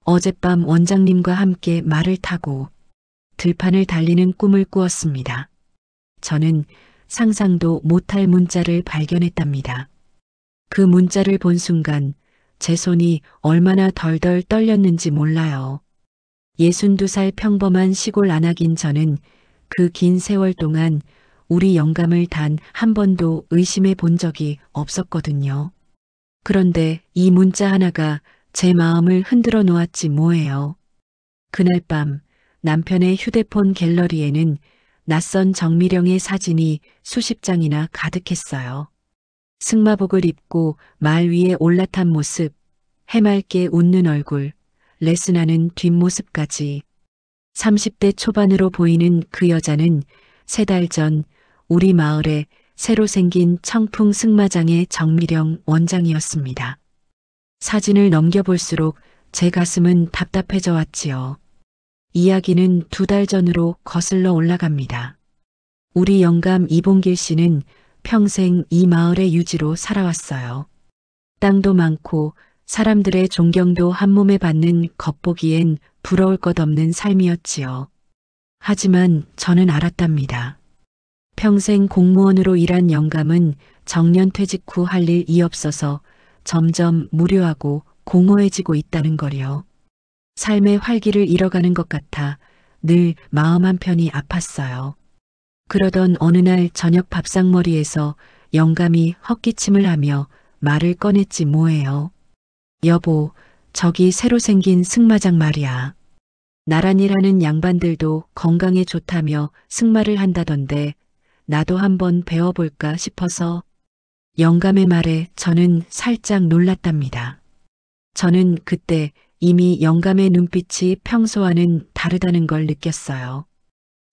어젯밤 원장님과 함께 말을 타고 들판을 달리는 꿈을 꾸었습니다. 저는 상상도 못할 문자를 발견했답니다. 그 문자를 본 순간 제 손이 얼마나 덜덜 떨렸는지 몰라요. 62살 평범한 시골 아낙인 저는 그 긴 세월 동안 우리 영감을 단 한 번도 의심해 본 적이 없었거든요. 그런데 이 문자 하나가 제 마음을 흔들어 놓았지 뭐예요. 그날 밤 남편의 휴대폰 갤러리에는 낯선 정미령의 사진이 수십 장이나 가득했어요. 승마복을 입고 말 위에 올라탄 모습, 해맑게 웃는 얼굴, 레슨하는 뒷모습까지. 30대 초반으로 보이는 그 여자는 3달 전 우리 마을에 새로 생긴 청풍 승마장의 정미령 원장이었습니다. 사진을 넘겨볼수록 제 가슴은 답답해져 왔지요. 이야기는 2달 전으로 거슬러 올라갑니다. 우리 영감 이봉길 씨는 평생 이 마을의 유지로 살아왔어요. 땅도 많고 사람들의 존경도 한몸에 받는 겉보기엔 부러울 것 없는 삶이었지요. 하지만 저는 알았답니다. 평생 공무원으로 일한 영감은 정년퇴직 후 할 일이 없어서 점점 무료하고 공허해지고 있다는 거요. 삶의 활기를 잃어가는 것 같아 늘 마음 한편이 아팠어요. 그러던 어느 날 저녁 밥상머리에서 영감이 헛기침을 하며 말을 꺼냈지 뭐예요. 여보, 저기 새로 생긴 승마장 말이야. 나란 일하는 양반들도 건강에 좋다며 승마를 한다던데 나도 한번 배워볼까 싶어서. 영감의 말에 저는 살짝 놀랐답니다. 저는 그때 이미 영감의 눈빛이 평소와는 다르다는 걸 느꼈어요.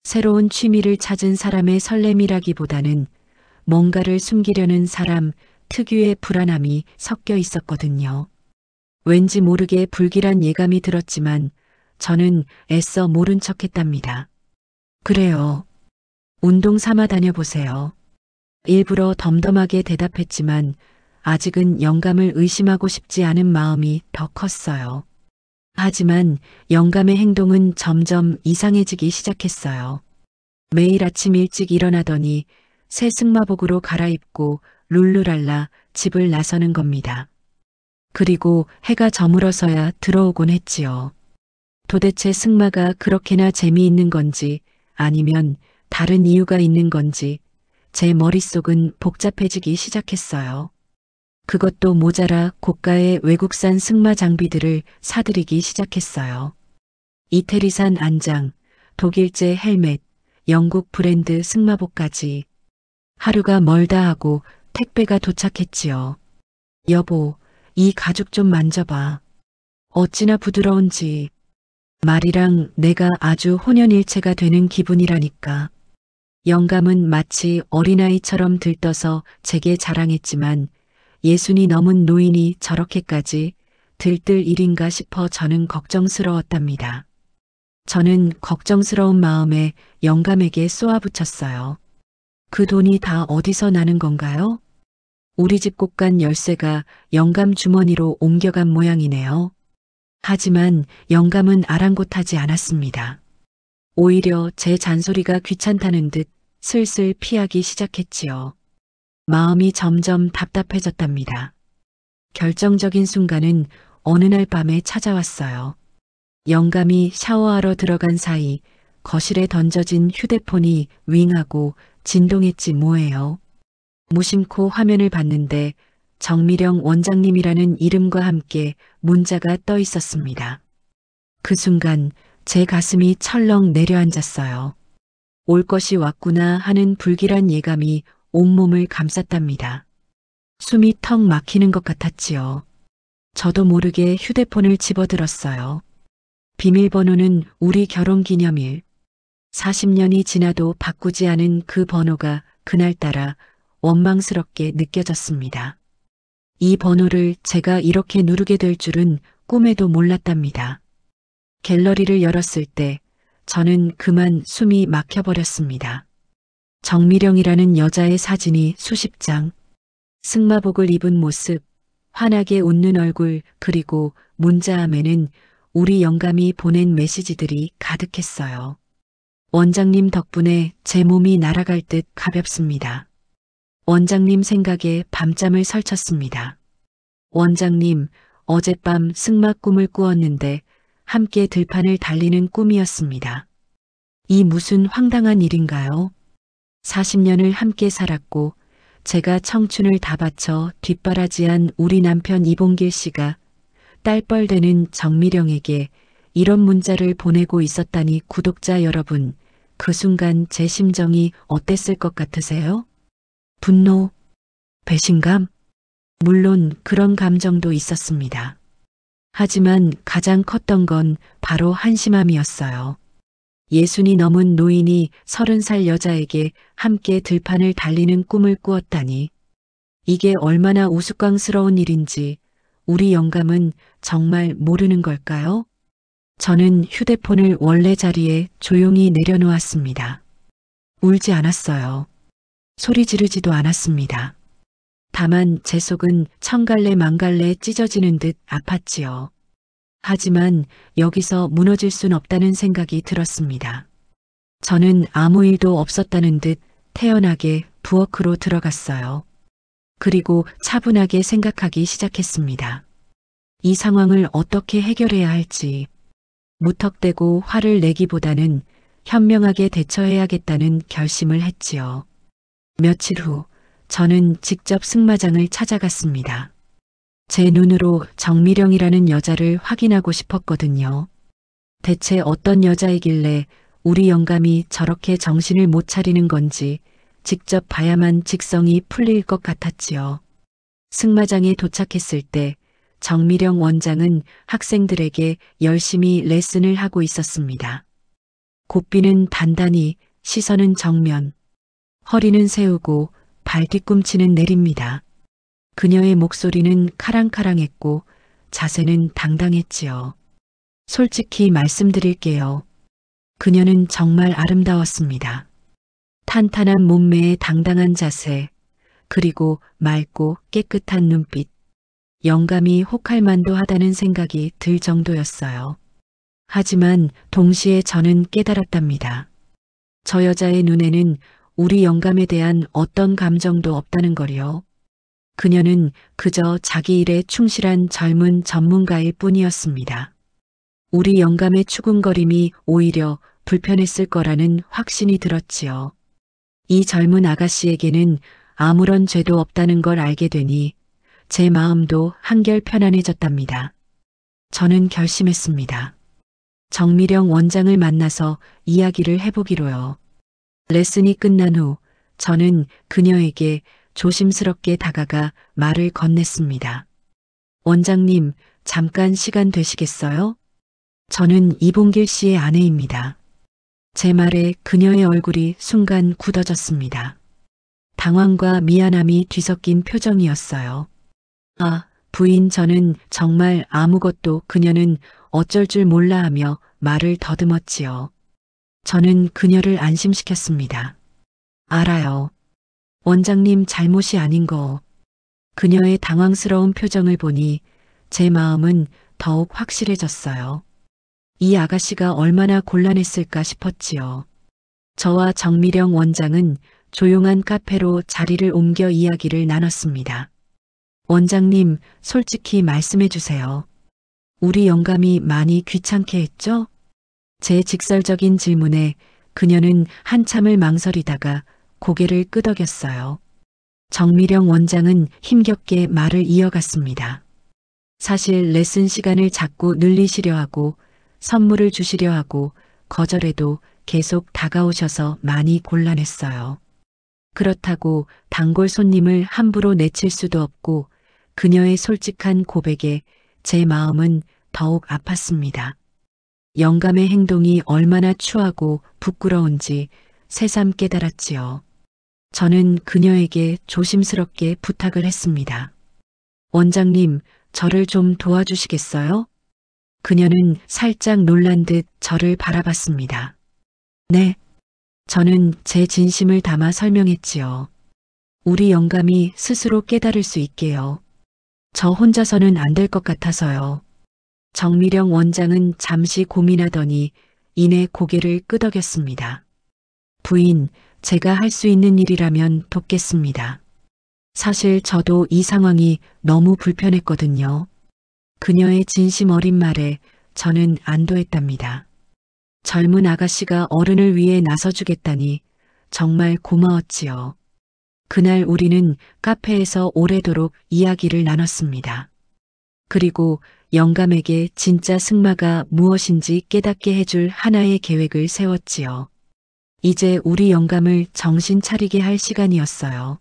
새로운 취미를 찾은 사람의 설렘이라기보다는 뭔가를 숨기려는 사람 특유의 불안함이 섞여 있었거든요. 왠지 모르게 불길한 예감이 들었지만 저는 애써 모른 척했답니다. 그래요. 운동 삼아 다녀보세요. 일부러 덤덤하게 대답했지만 아직은 영감을 의심하고 싶지 않은 마음이 더 컸어요. 하지만 영감의 행동은 점점 이상해지기 시작했어요. 매일 아침 일찍 일어나더니 새 승마복으로 갈아입고 룰루랄라 집을 나서는 겁니다. 그리고 해가 저물어서야 들어오곤 했지요. 도대체 승마가 그렇게나 재미있는 건지 아니면 다른 이유가 있는 건지 제 머릿속은 복잡해지기 시작했어요. 그것도 모자라 고가의 외국산 승마 장비들을 사들이기 시작했어요. 이태리산 안장, 독일제 헬멧, 영국 브랜드 승마복까지. 하루가 멀다 하고 택배가 도착했지요. 여보, 이 가죽 좀 만져봐. 어찌나 부드러운지. 말이랑 내가 아주 혼연일체가 되는 기분이라니까. 영감은 마치 어린아이처럼 들떠서 제게 자랑했지만 60이 넘은 노인이 저렇게까지 들뜰 일인가 싶어 저는 걱정스러웠답니다. 저는 걱정스러운 마음에 영감에게 쏘아붙였어요. 그 돈이 다 어디서 나는 건가요? 우리 집 곳간 열쇠가 영감 주머니로 옮겨간 모양이네요. 하지만 영감은 아랑곳하지 않았습니다. 오히려 제 잔소리가 귀찮다는 듯 슬슬 피하기 시작했지요. 마음이 점점 답답해졌답니다. 결정적인 순간은 어느 날 밤에 찾아왔어요. 영감이 샤워하러 들어간 사이 거실에 던져진 휴대폰이 윙하고 진동했지 뭐예요. 무심코 화면을 봤는데 정미령 원장님이라는 이름과 함께 문자가 떠 있었습니다. 그 순간 제 가슴이 철렁 내려앉았어요. 올 것이 왔구나 하는 불길한 예감이 온몸을 감쌌답니다. 숨이 턱 막히는 것 같았지요. 저도 모르게 휴대폰을 집어들었어요. 비밀번호는 우리 결혼기념일. 40년이 지나도 바꾸지 않은 그 번호가 그날따라 원망스럽게 느껴졌습니다. 이 번호를 제가 이렇게 누르게 될 줄은 꿈에도 몰랐답니다. 갤러리를 열었을 때 저는 그만 숨이 막혀버렸습니다. 정미령이라는 여자의 사진이 수십 장, 승마복을 입은 모습, 환하게 웃는 얼굴, 그리고 문자함에는 우리 영감이 보낸 메시지들이 가득했어요. 원장님 덕분에 제 몸이 날아갈 듯 가볍습니다. 원장님 생각에 밤잠을 설쳤습니다. 원장님, 어젯밤 승마 꿈을 꾸었는데 함께 들판을 달리는 꿈이었습니다. 이 무슨 황당한 일인가요? 40년을 함께 살았고 제가 청춘을 다 바쳐 뒷바라지한 우리 남편 이봉길 씨가 딸뻘되는 정미령에게 이런 문자를 보내고 있었다니 구독자 여러분, 그 순간 제 심정이 어땠을 것 같으세요? 분노, 배신감? 물론 그런 감정도 있었습니다. 하지만 가장 컸던 건 바로 한심함이었어요. 60이 넘은 노인이 30살 여자에게 함께 들판을 달리는 꿈을 꾸었다니. 이게 얼마나 우스꽝스러운 일인지 우리 영감은 정말 모르는 걸까요? 저는 휴대폰을 원래 자리에 조용히 내려놓았습니다. 울지 않았어요. 소리 지르지도 않았습니다. 다만 제 속은 천갈래 만갈래 찢어지는 듯 아팠지요. 하지만 여기서 무너질 순 없다는 생각이 들었습니다. 저는 아무 일도 없었다는 듯 태연하게 부엌으로 들어갔어요. 그리고 차분하게 생각하기 시작했습니다. 이 상황을 어떻게 해결해야 할지, 무턱대고 화를 내기보다는 현명하게 대처해야겠다는 결심을 했지요. 며칠 후 저는 직접 승마장을 찾아갔습니다. 제 눈으로 정미령이라는 여자를 확인하고 싶었거든요. 대체 어떤 여자이길래 우리 영감이 저렇게 정신을 못 차리는 건지 직접 봐야만 직성이 풀릴 것 같았지요. 승마장에 도착했을 때 정미령 원장은 학생들에게 열심히 레슨을 하고 있었습니다. 곱비는 단단히, 시선은 정면, 허리는 세우고 발 뒤꿈치는 내립니다. 그녀의 목소리는 카랑카랑했고 자세는 당당했지요. 솔직히 말씀드릴게요. 그녀는 정말 아름다웠습니다. 탄탄한 몸매의 당당한 자세, 그리고 맑고 깨끗한 눈빛. 영감이 혹할 만도 하다는 생각이 들 정도였어요. 하지만 동시에 저는 깨달았답니다. 저 여자의 눈에는 우리 영감에 대한 어떤 감정도 없다는 거요. 그녀는 그저 자기 일에 충실한 젊은 전문가일 뿐이었습니다. 우리 영감의 추궁거림이 오히려 불편했을 거라는 확신이 들었지요. 이 젊은 아가씨에게는 아무런 죄도 없다는 걸 알게 되니 제 마음도 한결 편안해졌답니다. 저는 결심했습니다. 정미령 원장을 만나서 이야기를 해보기로요. 레슨이 끝난 후 저는 그녀에게 조심스럽게 다가가 말을 건넸습니다. 원장님, 잠깐 시간 되시겠어요? 저는 이봉길 씨의 아내입니다. 제 말에 그녀의 얼굴이 순간 굳어졌습니다. 당황과 미안함이 뒤섞인 표정이었어요. 아, 부인, 저는 정말 아무것도. 그녀는 어쩔 줄 몰라 하며 말을 더듬었지요. 저는 그녀를 안심시켰습니다. 알아요. 원장님 잘못이 아닌 거. 그녀의 당황스러운 표정을 보니 제 마음은 더욱 확실해졌어요. 이 아가씨가 얼마나 곤란했을까 싶었지요. 저와 정미령 원장은 조용한 카페로 자리를 옮겨 이야기를 나눴습니다. 원장님, 솔직히 말씀해 주세요. 우리 영감이 많이 귀찮게 했죠? 제 직설적인 질문에 그녀는 한참을 망설이다가 고개를 끄덕였어요. 정미령 원장은 힘겹게 말을 이어갔습니다. 사실 레슨 시간을 자꾸 늘리시려 하고 선물을 주시려 하고 거절해도 계속 다가오셔서 많이 곤란했어요. 그렇다고 단골 손님을 함부로 내칠 수도 없고 그녀의 솔직한 고백에 제 마음은 더욱 아팠습니다. 영감의 행동이 얼마나 추하고 부끄러운지 새삼 깨달았지요. 저는 그녀에게 조심스럽게 부탁을 했습니다. 원장님, 저를 좀 도와주시겠어요? 그녀는 살짝 놀란 듯 저를 바라봤습니다. 네. 저는 제 진심을 담아 설명했지요. 우리 영감이 스스로 깨달을 수 있게요. 저 혼자서는 안 될 것 같아서요. 정미령 원장은 잠시 고민하더니 이내 고개를 끄덕였습니다. 부인, 제가 할 수 있는 일이라면 돕겠습니다. 사실 저도 이 상황이 너무 불편했거든요. 그녀의 진심 어린 말에 저는 안도했답니다. 젊은 아가씨가 어른을 위해 나서주겠다니 정말 고마웠지요. 그날 우리는 카페에서 오래도록 이야기를 나눴습니다. 그리고 영감에게 진짜 승마가 무엇인지 깨닫게 해줄 하나의 계획을 세웠지요. 이제 우리 영감을 정신 차리게 할 시간이었어요.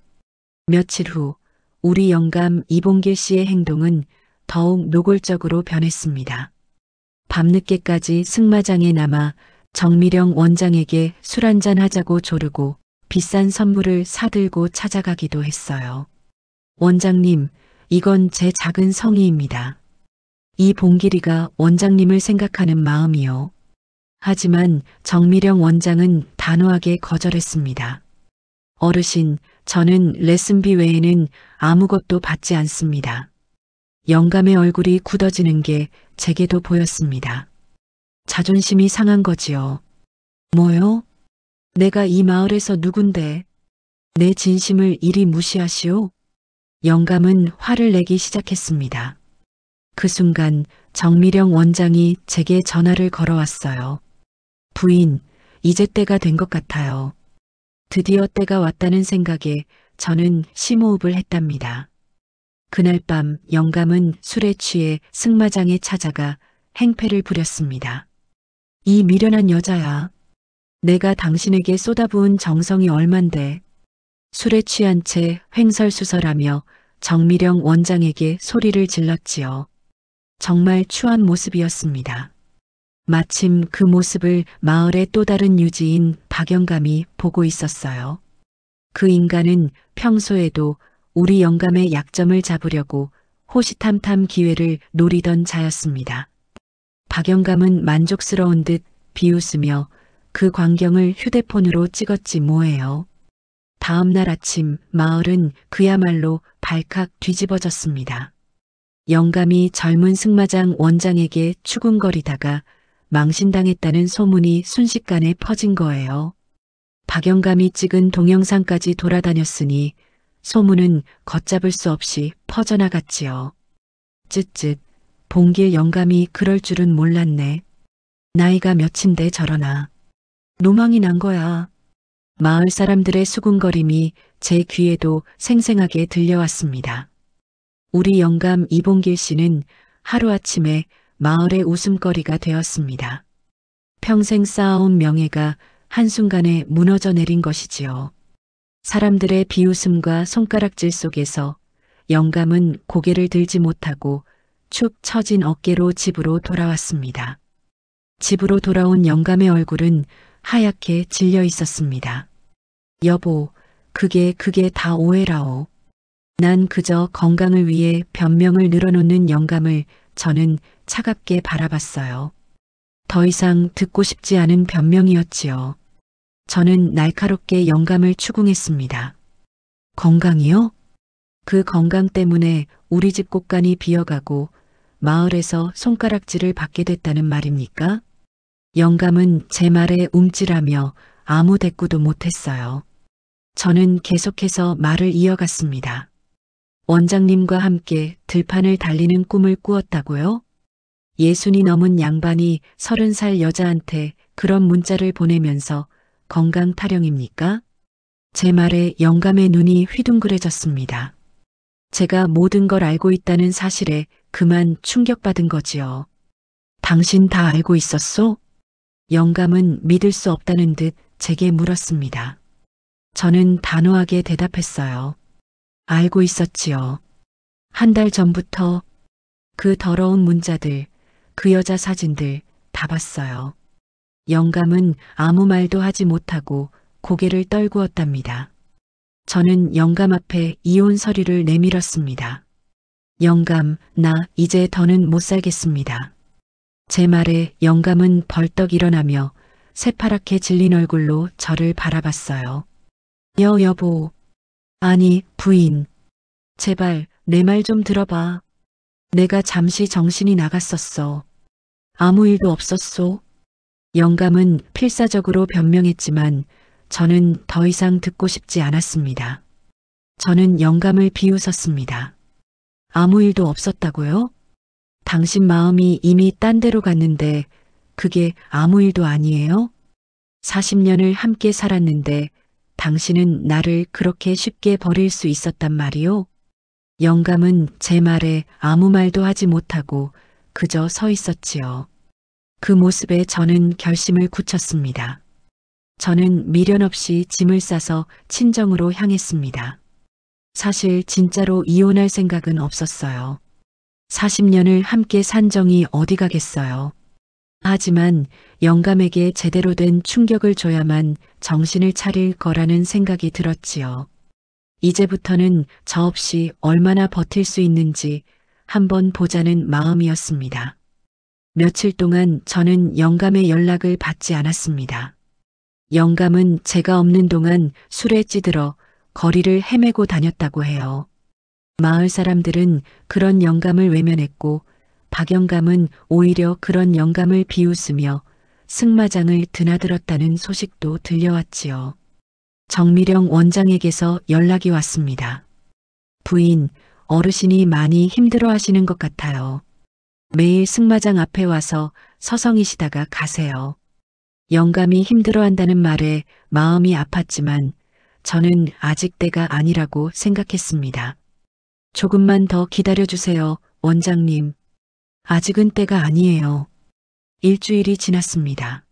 며칠 후 우리 영감 이봉길 씨의 행동은 더욱 노골적으로 변했습니다. 밤늦게까지 승마장에 남아 정미령 원장에게 술 한잔 하자고 조르고 비싼 선물을 사들고 찾아가기도 했어요. 원장님, 이건 제 작은 성의입니다. 이 봉길이가 원장님을 생각하는 마음이요. 하지만 정미령 원장은 단호하게 거절했습니다. 어르신, 저는 레슨비 외에는 아무것도 받지 않습니다. 영감의 얼굴이 굳어지는 게 제게도 보였습니다. 자존심이 상한 거지요. 뭐요? 내가 이 마을에서 누군데 내 진심을 이리 무시하시오? 영감은 화를 내기 시작했습니다. 그 순간 정미령 원장이 제게 전화를 걸어왔어요. 부인, 이제 때가 된 것 같아요. 드디어 때가 왔다는 생각에 저는 심호흡을 했답니다. 그날 밤 영감은 술에 취해 승마장에 찾아가 행패를 부렸습니다. 이 미련한 여자야. 내가 당신에게 쏟아부은 정성이 얼만데. 술에 취한 채 횡설수설하며 정미령 원장에게 소리를 질렀지요. 정말 추한 모습이었습니다. 마침 그 모습을 마을의 또 다른 유지인 박영감이 보고 있었어요. 그 인간은 평소에도 우리 영감의 약점을 잡으려고 호시탐탐 기회를 노리던 자였습니다. 박영감은 만족스러운 듯 비웃으며 그 광경을 휴대폰으로 찍었지 뭐예요. 다음 날 아침 마을은 그야말로 발칵 뒤집어졌습니다. 영감이 젊은 승마장 원장에게 추궁거리다가 망신당했다는 소문이 순식간에 퍼진 거예요. 박영감이 찍은 동영상까지 돌아다녔으니 소문은 걷잡을 수 없이 퍼져나갔지요. 쯧쯧, 봉길 영감이 그럴 줄은 몰랐네. 나이가 몇인데 저러나. 노망이 난 거야. 마을 사람들의 수군거림이 제 귀에도 생생하게 들려왔습니다. 우리 영감 이봉길 씨는 하루아침에 마을의 웃음거리가 되었습니다. 평생 쌓아온 명예가 한순간에 무너져 내린 것이지요. 사람들의 비웃음과 손가락질 속에서 영감은 고개를 들지 못하고 축 처진 어깨로 집으로 돌아왔습니다. 집으로 돌아온 영감의 얼굴은 하얗게 질려 있었습니다. 여보, 그게 다 오해라오. 난 그저 건강을 위해 변명을 늘어놓는 영감을 저는 차갑게 바라봤어요. 더 이상 듣고 싶지 않은 변명이었지요. 저는 날카롭게 영감을 추궁했습니다. 건강이요? 그 건강 때문에 우리 집 곳간이 비어가고 마을에서 손가락질을 받게 됐다는 말입니까? 영감은 제 말에 움찔하며 아무 대꾸도 못했어요. 저는 계속해서 말을 이어갔습니다. 원장님과 함께 들판을 달리는 꿈을 꾸었다고요? 60이 넘은 양반이 30살 여자한테 그런 문자를 보내면서 건강 타령입니까? 제 말에 영감의 눈이 휘둥그레졌습니다. 제가 모든 걸 알고 있다는 사실에 그만 충격받은 거지요. 당신 다 알고 있었소? 영감은 믿을 수 없다는 듯 제게 물었습니다. 저는 단호하게 대답했어요. 알고 있었지요. 한 달 전부터 그 더러운 문자들, 그 여자 사진들 다 봤어요. 영감은 아무 말도 하지 못하고 고개를 떨구었답니다. 저는 영감 앞에 이혼 서류를 내밀었습니다. 영감, 나 이제 더는 못 살겠습니다. 제 말에 영감은 벌떡 일어나며 새파랗게 질린 얼굴로 저를 바라봤어요. 여보. 아니, 부인. 제발 내 말 좀 들어봐. 내가 잠시 정신이 나갔었어. 아무 일도 없었소. 영감은 필사적으로 변명했지만 저는 더 이상 듣고 싶지 않았습니다. 저는 영감을 비웃었습니다. 아무 일도 없었다고요? 당신 마음이 이미 딴 데로 갔는데 그게 아무 일도 아니에요? 40년을 함께 살았는데 당신은 나를 그렇게 쉽게 버릴 수 있었단 말이요? 영감은 제 말에 아무 말도 하지 못하고 그저 서 있었지요. 그 모습에 저는 결심을 굳혔습니다. 저는 미련 없이 짐을 싸서 친정으로 향했습니다. 사실 진짜로 이혼할 생각은 없었어요. 40년을 함께 산 정이 어디 가겠어요. 하지만 영감에게 제대로 된 충격을 줘야만 정신을 차릴 거라는 생각이 들었지요. 이제부터는 저 없이 얼마나 버틸 수 있는지 한번 보자는 마음이었습니다. 며칠 동안 저는 영감의 연락을 받지 않았습니다. 영감은 제가 없는 동안 술에 찌들어 거리를 헤매고 다녔다고 해요. 마을 사람들은 그런 영감을 외면했고 박영감은 오히려 그런 영감을 비웃으며 승마장을 드나들었다는 소식도 들려왔지요. 정미령 원장에게서 연락이 왔습니다. 부인, 어르신이 많이 힘들어 하시는 것 같아요. 매일 승마장 앞에 와서 서성이시다가 가세요. 영감이 힘들어한다는 말에 마음이 아팠지만 저는 아직 때가 아니라고 생각했습니다. 조금만 더 기다려주세요, 원장님. 아직은 때가 아니에요. 일주일이 지났습니다.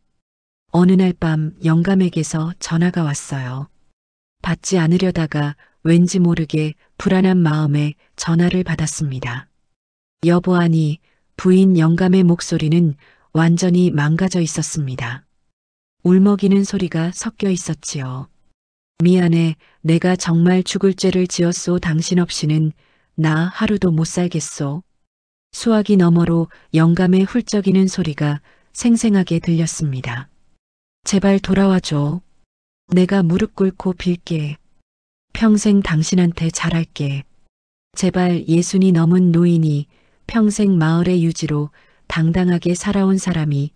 어느 날 밤 영감에게서 전화가 왔어요. 받지 않으려다가 왠지 모르게 불안한 마음에 전화를 받았습니다. 여보아니, 부인 영감의 목소리는 완전히 망가져 있었습니다. 울먹이는 소리가 섞여 있었지요. 미안해, 내가 정말 죽을 죄를 지었소. 당신 없이는 나 하루도 못 살겠소. 수화기 너머로 영감의 훌쩍이는 소리가 생생하게 들렸습니다. 제발 돌아와줘. 내가 무릎 꿇고 빌게. 평생 당신한테 잘할게. 제발. 예순이 넘은 노인이 평생 마을의 유지로 당당하게 살아온 사람이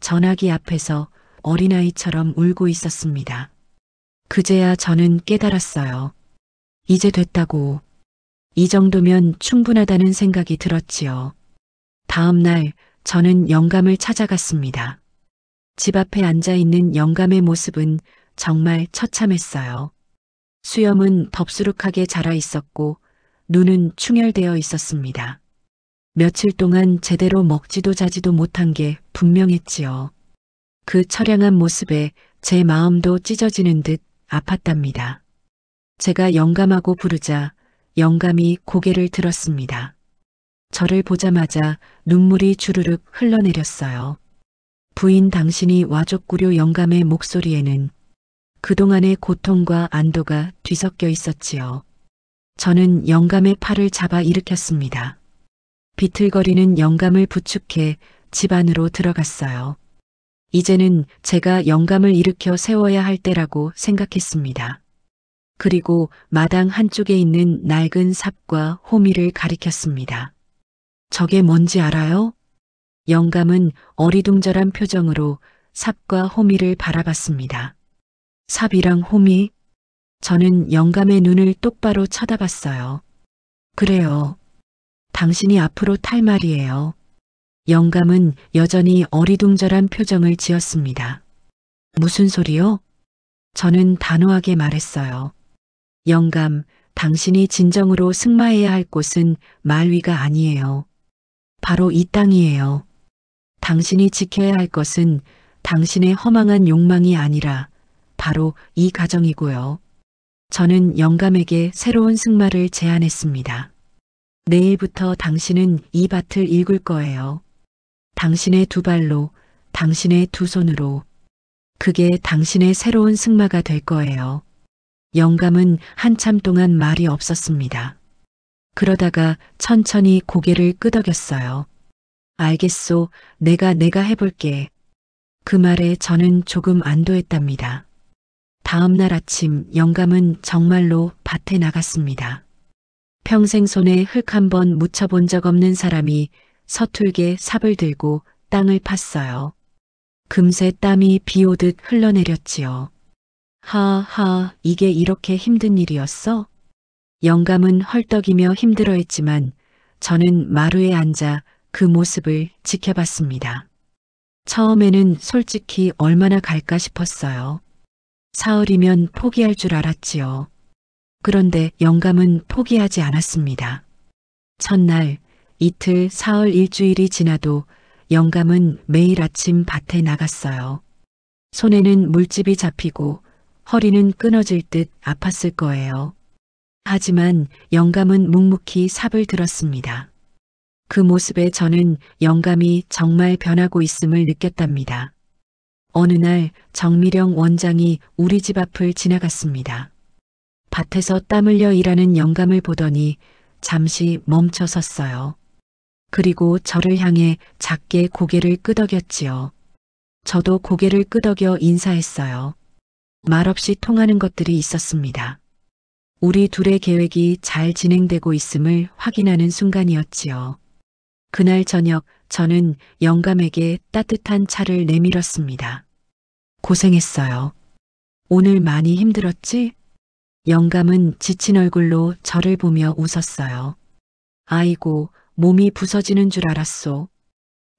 전화기 앞에서 어린아이처럼 울고 있었습니다. 그제야 저는 깨달았어요. 이제 됐다고. 이 정도면 충분하다는 생각이 들었지요. 다음 날 저는 영감을 찾아갔습니다. 집 앞에 앉아있는 영감의 모습은 정말 처참했어요. 수염은 덥수룩하게 자라 있었고 눈은 충혈되어 있었습니다. 며칠 동안 제대로 먹지도 자지도 못한 게 분명했지요. 그 처량한 모습에 제 마음도 찢어지는 듯 아팠답니다. 제가 영감하고 부르자 영감이 고개를 들었습니다. 저를 보자마자 눈물이 주르륵 흘러내렸어요. 부인, 당신이 와줬구려. 영감의 목소리에는 그동안의 고통과 안도가 뒤섞여 있었지요. 저는 영감의 팔을 잡아 일으켰습니다. 비틀거리는 영감을 부축해 집 안으로 들어갔어요. 이제는 제가 영감을 일으켜 세워야 할 때라고 생각했습니다. 그리고 마당 한쪽에 있는 낡은 삽과 호미를 가리켰습니다. 저게 뭔지 알아요? 영감은 어리둥절한 표정으로 삽과 호미를 바라봤습니다. 삽이랑 호미? 저는 영감의 눈을 똑바로 쳐다봤어요. 그래요. 당신이 앞으로 탈 말이에요. 영감은 여전히 어리둥절한 표정을 지었습니다. 무슨 소리요? 저는 단호하게 말했어요. 영감, 당신이 진정으로 승마해야 할 곳은 말 위가 아니에요. 바로 이 땅이에요. 당신이 지켜야 할 것은 당신의 허망한 욕망이 아니라 바로 이 가정이고요. 저는 영감에게 새로운 승마를 제안했습니다. 내일부터 당신은 이 밭을 일굴 거예요. 당신의 두 발로, 당신의 두 손으로. 그게 당신의 새로운 승마가 될 거예요. 영감은 한참 동안 말이 없었습니다. 그러다가 천천히 고개를 끄덕였어요. 알겠소. 내가 해볼게. 그 말에 저는 조금 안도했답니다. 다음 날 아침 영감은 정말로 밭에 나갔습니다. 평생 손에 흙 한 번 묻혀본 적 없는 사람이 서툴게 삽을 들고 땅을 팠어요. 금세 땀이 비 오듯 흘러내렸지요. 하하, 이게 이렇게 힘든 일이었어? 영감은 헐떡이며 힘들어했지만 저는 마루에 앉아 그 모습을 지켜봤습니다. 처음에는 솔직히 얼마나 갈까 싶었어요. 사흘이면 포기할 줄 알았지요. 그런데 영감은 포기하지 않았습니다. 첫날, 이틀, 사흘, 일주일이 지나도 영감은 매일 아침 밭에 나갔어요. 손에는 물집이 잡히고 허리는 끊어질 듯 아팠을 거예요. 하지만 영감은 묵묵히 삽을 들었습니다. 그 모습에 저는 영감이 정말 변하고 있음을 느꼈답니다. 어느 날 정미령 원장이 우리 집 앞을 지나갔습니다. 밭에서 땀 흘려 일하는 영감을 보더니 잠시 멈춰 섰어요. 그리고 저를 향해 작게 고개를 끄덕였지요. 저도 고개를 끄덕여 인사했어요. 말없이 통하는 것들이 있었습니다. 우리 둘의 계획이 잘 진행되고 있음을 확인하는 순간이었지요. 그날 저녁 저는 영감에게 따뜻한 차를 내밀었습니다. 고생했어요. 오늘 많이 힘들었지? 영감은 지친 얼굴로 저를 보며 웃었어요. 아이고, 몸이 부서지는 줄 알았소.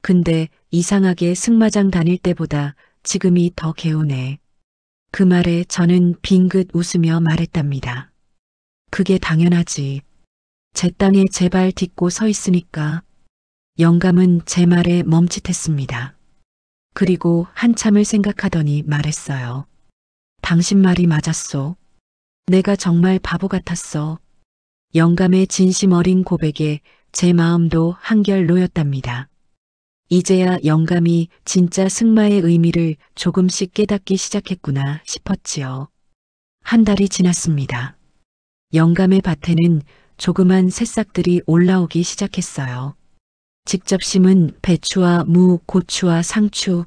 근데 이상하게 승마장 다닐 때보다 지금이 더 개운해. 그 말에 저는 빙긋 웃으며 말했답니다. 그게 당연하지. 제 땅에 제 발 딛고 서 있으니까. 영감은 제 말에 멈칫했습니다. 그리고 한참을 생각하더니 말했어요. 당신 말이 맞았소. 내가 정말 바보 같았어. 영감의 진심 어린 고백에 제 마음도 한결 놓였답니다. 이제야 영감이 진짜 승마의 의미를 조금씩 깨닫기 시작했구나 싶었지요. 한 달이 지났습니다. 영감의 밭에는 조그만 새싹들이 올라오기 시작했어요. 직접 심은 배추와 무, 고추와 상추.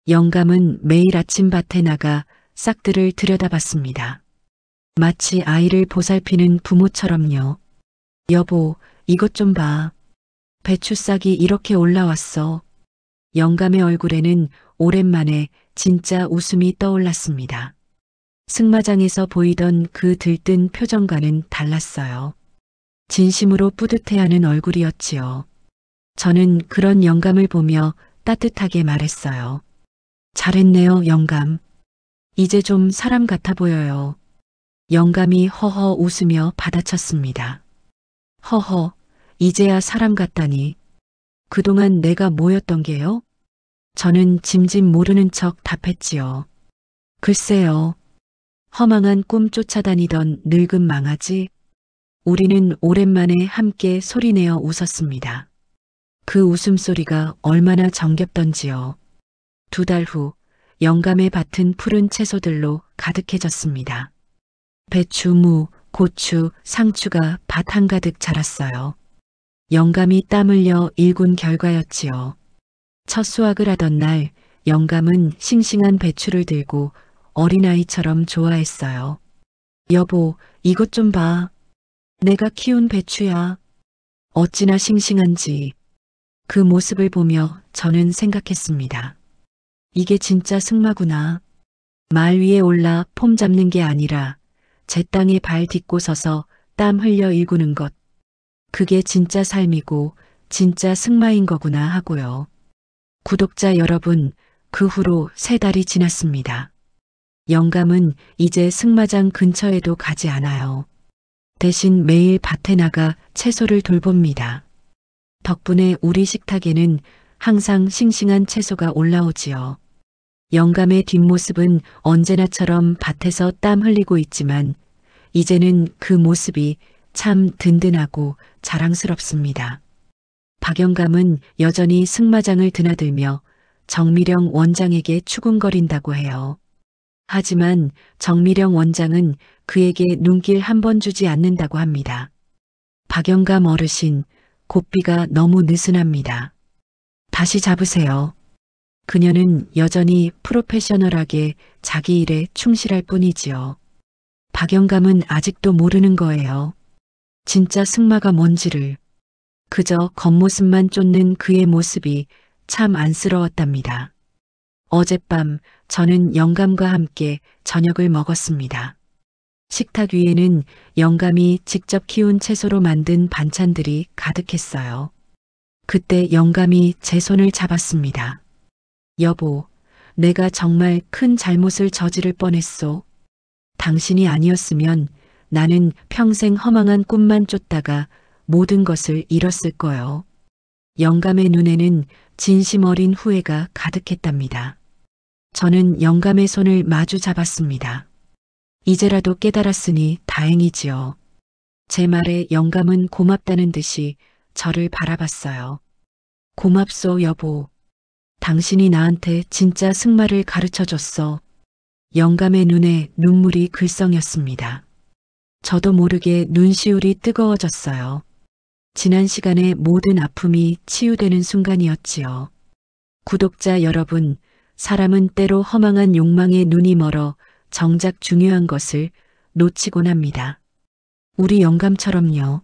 영감은 매일 아침 밭에 나가 싹들을 들여다봤습니다. 마치 아이를 보살피는 부모처럼요. 여보, 이것 좀 봐. 배추싹이 이렇게 올라왔어. 영감의 얼굴에는 오랜만에 진짜 웃음이 떠올랐습니다. 승마장에서 보이던 그 들뜬 표정과는 달랐어요. 진심으로 뿌듯해하는 얼굴이었지요. 저는 그런 영감을 보며 따뜻하게 말했어요. 잘했네요, 영감. 이제 좀 사람 같아 보여요. 영감이 허허 웃으며 받아쳤습니다. 허허, 이제야 사람 같다니. 그동안 내가 뭐였던 게요? 저는 짐짓 모르는 척 답했지요. 글쎄요. 허망한 꿈 쫓아다니던 늙은 망아지. 우리는 오랜만에 함께 소리내어 웃었습니다. 그 웃음소리가 얼마나 정겹던지요. 2달 후 영감의 밭은 푸른 채소들로 가득해졌습니다. 배추, 무, 고추, 상추가 밭 한가득 자랐어요. 영감이 땀 흘려 일군 결과였지요. 첫 수확을 하던 날 영감은 싱싱한 배추를 들고 어린아이처럼 좋아했어요. 여보, 이것 좀 봐. 내가 키운 배추야. 어찌나 싱싱한지. 그 모습을 보며 저는 생각했습니다. 이게 진짜 승마구나. 말 위에 올라 폼 잡는 게 아니라 제 땅에 발 딛고 서서 땀 흘려 일구는 것. 그게 진짜 삶이고 진짜 승마인 거구나 하고요. 구독자 여러분, 그 후로 3달이 지났습니다. 영감은 이제 승마장 근처에도 가지 않아요. 대신 매일 밭에 나가 채소를 돌봅니다. 덕분에 우리 식탁에는 항상 싱싱한 채소가 올라오지요. 영감의 뒷모습은 언제나처럼 밭에서 땀 흘리고 있지만 이제는 그 모습이 참 든든하고 자랑스럽습니다. 박영감은 여전히 승마장을 드나들며 정미령 원장에게 추궁거린다고 해요. 하지만 정미령 원장은 그에게 눈길 한 번 주지 않는다고 합니다. 박영감 어르신, 고삐가 너무 느슨합니다. 다시 잡으세요. 그녀는 여전히 프로페셔널하게 자기 일에 충실할 뿐이지요. 박영감은 아직도 모르는 거예요. 진짜 승마가 뭔지를. 그저 겉모습만 쫓는 그의 모습이 참 안쓰러웠답니다. 어젯밤 저는 영감과 함께 저녁을 먹었습니다. 식탁 위에는 영감이 직접 키운 채소로 만든 반찬들이 가득했어요. 그때 영감이 제 손을 잡았습니다. 여보, 내가 정말 큰 잘못을 저지를 뻔했소. 당신이 아니었으면 나는 평생 허망한 꿈만 쫓다가 모든 것을 잃었을 거요. 영감의 눈에는 진심 어린 후회가 가득했답니다. 저는 영감의 손을 마주 잡았습니다. 이제라도 깨달았으니 다행이지요. 제 말에 영감은 고맙다는 듯이 저를 바라봤어요. 고맙소, 여보. 당신이 나한테 진짜 승마를 가르쳐줬어. 영감의 눈에 눈물이 글썽였습니다. 저도 모르게 눈시울이 뜨거워졌어요. 지난 시간의 모든 아픔이 치유되는 순간이었지요. 구독자 여러분, 사람은 때로 허망한 욕망에 눈이 멀어 정작 중요한 것을 놓치곤 합니다. 우리 영감처럼요.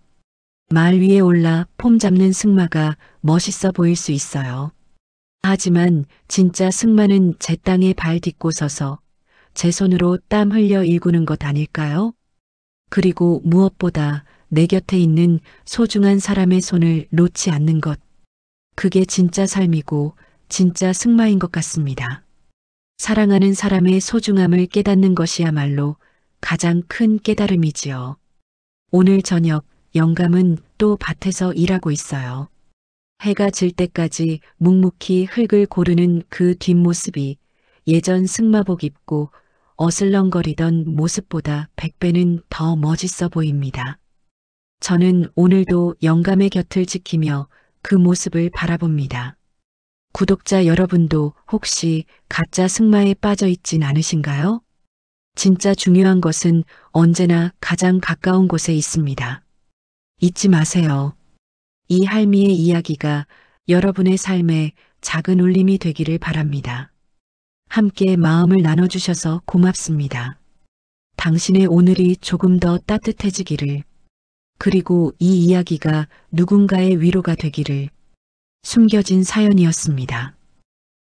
말 위에 올라 폼 잡는 승마가 멋있어 보일 수 있어요. 하지만 진짜 승마는 제 땅에 발 딛고 서서 제 손으로 땀 흘려 일구는 것 아닐까요? 그리고 무엇보다 내 곁에 있는 소중한 사람의 손을 놓지 않는 것. 그게 진짜 삶이고 진짜 승마인 것 같습니다. 사랑하는 사람의 소중함을 깨닫는 것이야말로 가장 큰 깨달음이지요. 오늘 저녁 영감은 또 밭에서 일하고 있어요. 해가 질 때까지 묵묵히 흙을 고르는 그 뒷모습이 예전 승마복 입고 어슬렁거리던 모습보다 100배는 더 멋있어 보입니다. 저는 오늘도 영감의 곁을 지키며 그 모습을 바라봅니다. 구독자 여러분도 혹시 가짜 승마에 빠져 있진 않으신가요? 진짜 중요한 것은 언제나 가장 가까운 곳에 있습니다. 잊지 마세요. 이 할미의 이야기가 여러분의 삶에 작은 울림이 되기를 바랍니다. 함께 마음을 나눠주셔서 고맙습니다. 당신의 오늘이 조금 더 따뜻해지기를, 그리고 이 이야기가 누군가의 위로가 되기를. 숨겨진 사연이었습니다.